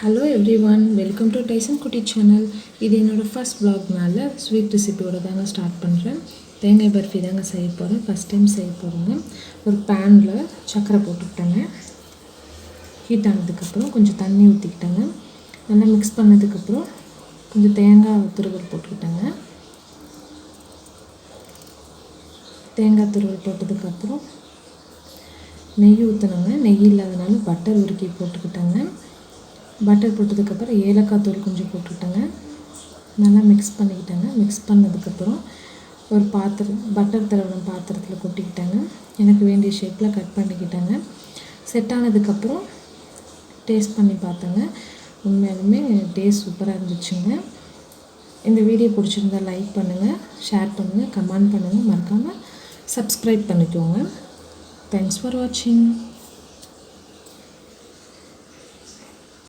Hello everyone, welcome to Tyson Kutti channel. இது என்னோடய first வ்ளாக்னால sweet ரெசிபியோட தாங்க ஸ்டார்ட் பண்ணுறேன். தேங்காய் பர்ஃபி தாங்க செய்ய போகிறேன். ஃபஸ்ட் டைம் செய்ய போகிறேங்க. ஒரு பேனில் சர்க்கரை போட்டுக்கிட்டேங்க. ஹீட் ஆனதுக்கப்புறம் கொஞ்சம் தண்ணி ஊற்றிக்கிட்டேங்க. நல்லா மிக்ஸ் பண்ணதுக்கப்புறம் கொஞ்சம் தேங்காய் துருவல் போட்டுக்கிட்டேங்க. தேங்காய் துருவல் போட்டதுக்கப்புறம் நெய் ஊற்றணுங்க. நெய் இல்லாதனால பட்டர் உருக்கி போட்டுக்கிட்டேங்க. பட்டர் போட்டதுக்கப்புறம் ஏலக்காய் தூள் கொஞ்சம் போட்டுக்கிட்டேங்க. நல்லா மிக்ஸ் பண்ணிக்கிட்டேங்க. மிக்ஸ் பண்ணதுக்கப்புறம் ஒரு பட்டர் தடவின பாத்திரத்தில் கொட்டிக்கிட்டேங்க. எனக்கு வேண்டிய ஷேப்பில் கட் பண்ணிக்கிட்டேங்க. செட் ஆனதுக்கப்புறம் டேஸ்ட் பண்ணி பார்த்தேங்க. உண்மையாலுமே டேஸ்ட் சூப்பராக இருந்துச்சுங்க. இந்த வீடியோ பிடிச்சிருந்தா லைக் பண்ணுங்கள், ஷேர் பண்ணுங்கள், கமெண்ட் பண்ணுங்கள், மறக்காமல் சப்ஸ்கிரைப் பண்ணிக்கோங்க. தேங்க்ஸ் ஃபார் வாட்சிங்.